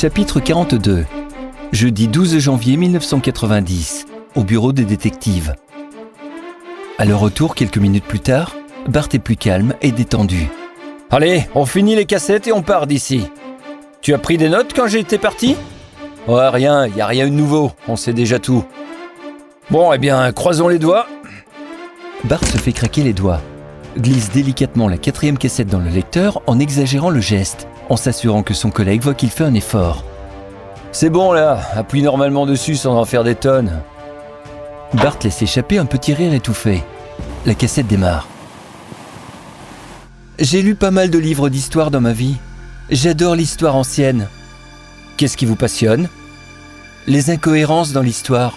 Chapitre 42. Jeudi 12 janvier 1990, au bureau des détectives. À leur retour quelques minutes plus tard, Bart est plus calme et détendu. « Allez, on finit les cassettes et on part d'ici. Tu as pris des notes quand j'ai été parti ? » ?»« Ouais, rien, y a rien de nouveau, on sait déjà tout. » »« Bon, eh bien, croisons les doigts. » Bart se fait craquer les doigts, glisse délicatement la 4e cassette dans le lecteur en exagérant le geste, en s'assurant que son collègue voit qu'il fait un effort. « C'est bon là, appuie normalement dessus sans en faire des tonnes. » Bart laisse échapper un petit rire étouffé. La cassette démarre. J'ai lu pas mal de livres d'histoire dans ma vie. J'adore l'histoire ancienne. Qu'est-ce qui vous passionne ? Les incohérences dans l'histoire.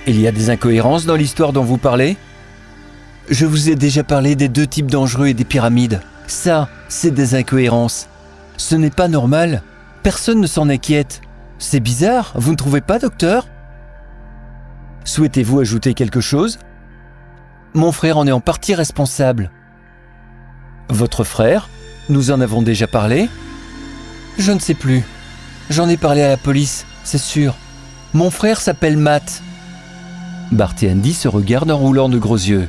Il y a des incohérences dans l'histoire dont vous parlez ? Je vous ai déjà parlé des 2 types dangereux et des pyramides. Ça, c'est des incohérences. Ce n'est pas normal. Personne ne s'en inquiète. C'est bizarre, vous ne trouvez pas, docteur ? Souhaitez-vous ajouter quelque chose ? Mon frère en est en partie responsable. Votre frère ? Nous en avons déjà parlé ? Je ne sais plus. J'en ai parlé à la police, c'est sûr. Mon frère s'appelle Matt. Bart et Andy se regardent en roulant de gros yeux.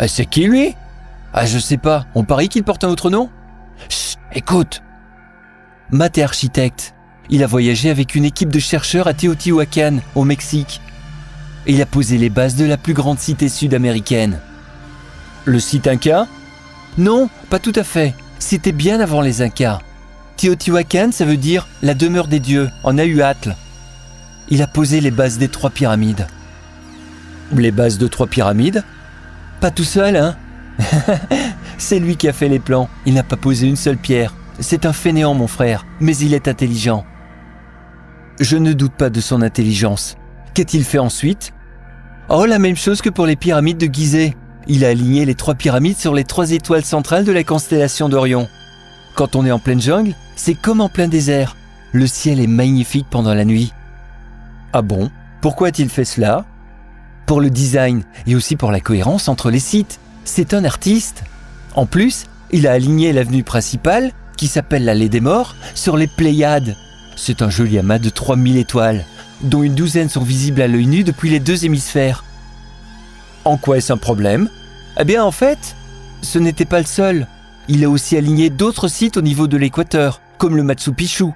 C'est qui lui ? Je sais pas, on parie qu'il porte un autre nom ? Chut, écoute. Matt est architecte. Il a voyagé avec une équipe de chercheurs à Teotihuacan, au Mexique. Et il a posé les bases de la plus grande cité sud-américaine. Le site Inca ? Non, pas tout à fait. C'était bien avant les Incas. Teotihuacan, ça veut dire la demeure des dieux, en nahuatl. Il a posé les bases des 3 pyramides. Les bases de 3 pyramides ? Pas tout seul, hein ? C'est lui qui a fait les plans. Il n'a pas posé une seule pierre. C'est un fainéant, mon frère, mais il est intelligent. Je ne doute pas de son intelligence. Qu'a-t-il fait ensuite ? Oh, la même chose que pour les pyramides de Gizeh. Il a aligné les 3 pyramides sur les 3 étoiles centrales de la constellation d'Orion. Quand on est en pleine jungle, c'est comme en plein désert. Le ciel est magnifique pendant la nuit. Ah bon ? Pourquoi a-t-il fait cela ? Pour le design et aussi pour la cohérence entre les sites. C'est un artiste. En plus, il a aligné l'avenue principale, qui s'appelle l'allée des morts, sur les Pléiades. C'est un joli amas de 3000 étoiles, dont une douzaine sont visibles à l'œil nu depuis les 2 hémisphères. En quoi est-ce un problème ? Eh bien, en fait, ce n'était pas le seul. Il a aussi aligné d'autres sites au niveau de l'équateur, comme le Machu Picchu,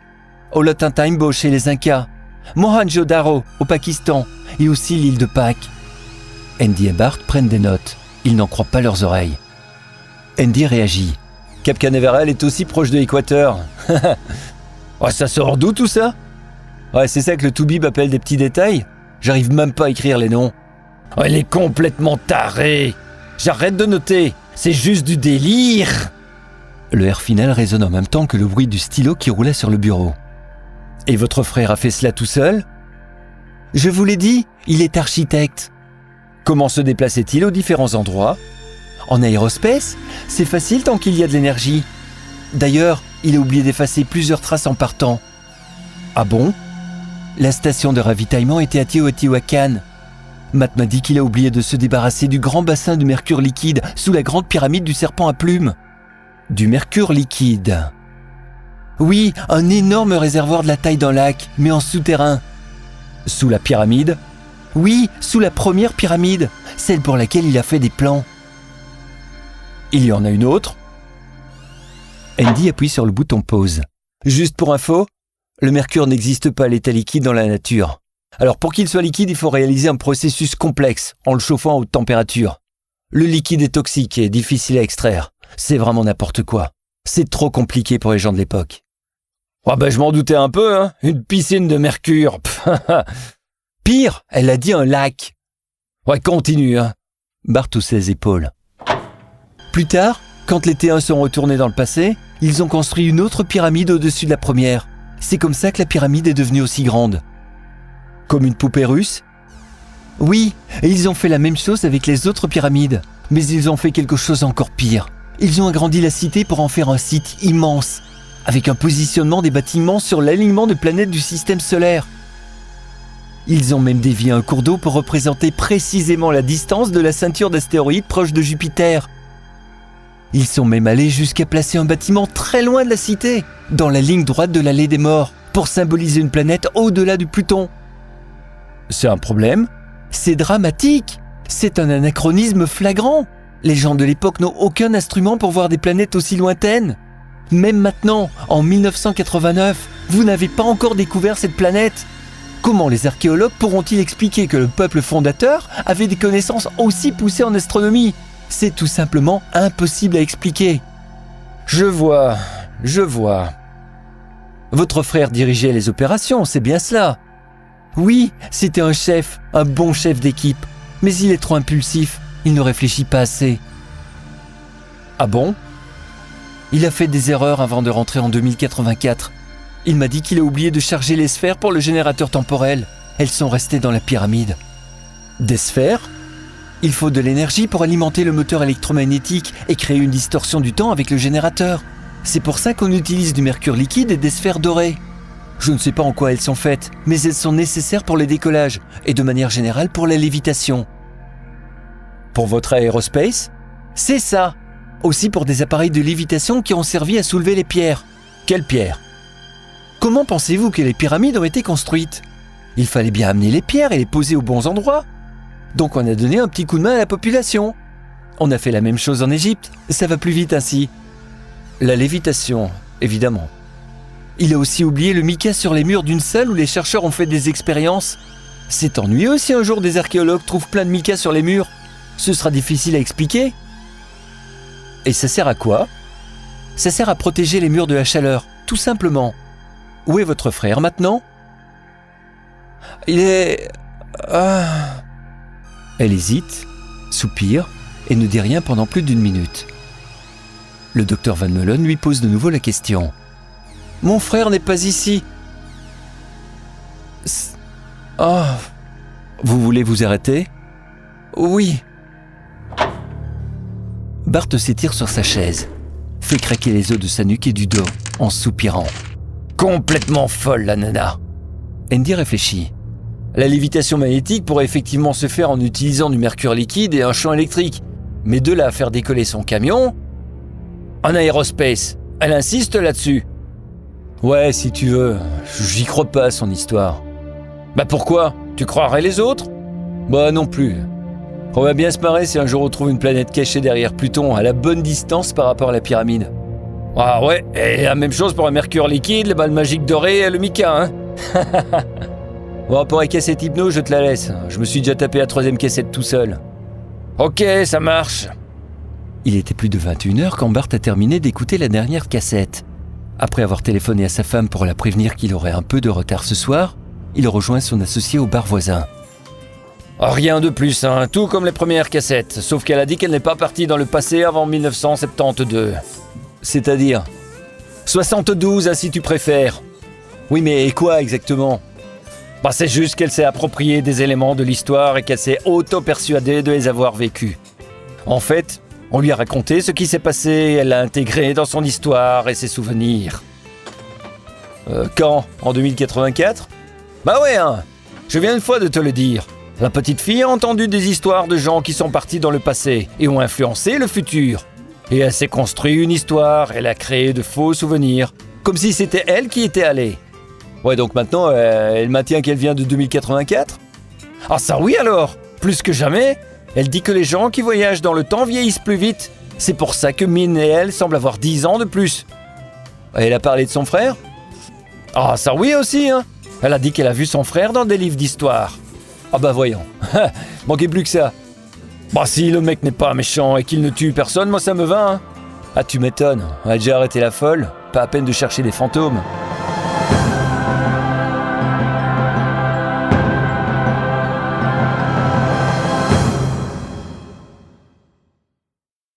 Ollantaytambo chez les Incas, Mohenjo-Daro au Pakistan et aussi l'île de Pâques. Andy et Bart prennent des notes. Ils n'en croient pas leurs oreilles. Andy réagit. Cap Canaveral est aussi proche de l'équateur. Ça sort d'où tout ça ? C'est ça que le toubib appelle des petits détails. J'arrive même pas à écrire les noms. Il est complètement taré. J'arrête de noter. C'est juste du délire. Le R final résonne en même temps que le bruit du stylo qui roulait sur le bureau. Et votre frère a fait cela tout seul ? Je vous l'ai dit, il est architecte. Comment se déplaçait-il aux différents endroits ? En aérospace, c'est facile tant qu'il y a de l'énergie. D'ailleurs, il a oublié d'effacer plusieurs traces en partant. Ah bon ? La station de ravitaillement était à Teotihuacan. Matt m'a dit qu'il a oublié de se débarrasser du grand bassin de mercure liquide sous la grande pyramide du serpent à plumes. Du mercure liquide. Oui, un énorme réservoir de la taille d'un lac, mais en souterrain. Sous la pyramide ? Oui, sous la première pyramide, celle pour laquelle il a fait des plans. Il y en a une autre ? Andy appuie sur le bouton pause. Juste pour info, le mercure n'existe pas à l'état liquide dans la nature. Alors pour qu'il soit liquide, il faut réaliser un processus complexe en le chauffant à haute température. Le liquide est toxique et difficile à extraire. C'est vraiment n'importe quoi. C'est trop compliqué pour les gens de l'époque. Je m'en doutais un peu, hein. Une piscine de mercure. Pire, elle a dit un lac. Continue, hein. Bart hausse les épaules. Plus tard, quand les T1 sont retournés dans le passé, ils ont construit une autre pyramide au-dessus de la première. C'est comme ça que la pyramide est devenue aussi grande. Comme une poupée russe ? Oui, et ils ont fait la même chose avec les autres pyramides. Mais ils ont fait quelque chose encore pire. Ils ont agrandi la cité pour en faire un site immense, avec un positionnement des bâtiments sur l'alignement de planètes du système solaire. Ils ont même dévié un cours d'eau pour représenter précisément la distance de la ceinture d'astéroïdes proche de Jupiter. Ils sont même allés jusqu'à placer un bâtiment très loin de la cité, dans la ligne droite de l'allée des morts, pour symboliser une planète au-delà du Pluton. C'est un problème? C'est dramatique. C'est un anachronisme flagrant. Les gens de l'époque n'ont aucun instrument pour voir des planètes aussi lointaines. Même maintenant, en 1989, vous n'avez pas encore découvert cette planète. Comment les archéologues pourront-ils expliquer que le peuple fondateur avait des connaissances aussi poussées en astronomie? C'est tout simplement impossible à expliquer. Je vois. Votre frère dirigeait les opérations, c'est bien cela. Oui, c'était un chef, un bon chef d'équipe, mais il est trop impulsif, il ne réfléchit pas assez. Ah bon? Il a fait des erreurs avant de rentrer en 2084. Il m'a dit qu'il a oublié de charger les sphères pour le générateur temporel. Elles sont restées dans la pyramide. Des sphères? Il faut de l'énergie pour alimenter le moteur électromagnétique et créer une distorsion du temps avec le générateur. C'est pour ça qu'on utilise du mercure liquide et des sphères dorées. Je ne sais pas en quoi elles sont faites, mais elles sont nécessaires pour le décollage et de manière générale pour la lévitation. Pour votre aérospace? C'est ça. Aussi pour des appareils de lévitation qui ont servi à soulever les pierres. Quelles pierres? Comment pensez-vous que les pyramides ont été construites? Il fallait bien amener les pierres et les poser aux bons endroits. Donc on a donné un petit coup de main à la population. On a fait la même chose en Égypte, ça va plus vite ainsi. La lévitation, évidemment. Il a aussi oublié le mica sur les murs d'une salle où les chercheurs ont fait des expériences. C'est ennuyeux si un jour des archéologues trouvent plein de mica sur les murs. Ce sera difficile à expliquer. Et ça sert à quoi? Ça sert à protéger les murs de la chaleur, tout simplement. Où est votre frère maintenant? Il est... Elle hésite, soupire et ne dit rien pendant plus d'1 minute. Le docteur Van Meulen lui pose de nouveau la question. « Mon frère n'est pas ici. » Vous voulez vous arrêter? Oui. Bart s'étire sur sa chaise, fait craquer les os de sa nuque et du dos en soupirant. Complètement folle, la nana. Andy réfléchit. La lévitation magnétique pourrait effectivement se faire en utilisant du mercure liquide et un champ électrique. Mais de là à faire décoller son camion... En aérospace, elle insiste là-dessus. Ouais, si tu veux, j'y crois pas à son histoire. Bah pourquoi? Tu croirais les autres? Bah non plus. On va bien se marrer si un jour on trouve une planète cachée derrière Pluton à la bonne distance par rapport à la pyramide. Ah ouais, et la même chose pour le mercure liquide, les balles magiques dorées et le mica, hein. Bon, pour la cassette hypno, je te la laisse. Je me suis déjà tapé la 3e cassette tout seul. Ok, ça marche. Il était plus de 21h quand Bart a terminé d'écouter la dernière cassette. Après avoir téléphoné à sa femme pour la prévenir qu'il aurait un peu de retard ce soir, il rejoint son associé au bar voisin. Rien de plus, hein, tout comme les premières cassettes, sauf qu'elle a dit qu'elle n'est pas partie dans le passé avant 1972. C'est-à-dire 72, hein, si tu préfères. Oui, mais quoi exactement? Bah c'est juste qu'elle s'est appropriée des éléments de l'histoire et qu'elle s'est auto-persuadée de les avoir vécus. En fait, on lui a raconté ce qui s'est passé et elle l'a intégré dans son histoire et ses souvenirs. Quand? En 2084? Bah ouais, hein. Je viens une fois de te le dire. La petite fille a entendu des histoires de gens qui sont partis dans le passé et ont influencé le futur. Et elle s'est construit une histoire, elle a créé de faux souvenirs, comme si c'était elle qui était allée. Ouais, donc maintenant, elle maintient qu'elle vient de 2084? Ah ça oui alors, plus que jamais. Elle dit que les gens qui voyagent dans le temps vieillissent plus vite. C'est pour ça que Min et elle semblent avoir 10 ans de plus. Elle a parlé de son frère? Ah ça oui aussi, hein. Elle a dit qu'elle a vu son frère dans des livres d'histoire. Ah bah voyons, manquait plus que ça. Bah si le mec n'est pas méchant et qu'il ne tue personne, moi ça me va, hein. Ah tu m'étonnes, on a déjà arrêté la folle, pas à peine de chercher des fantômes.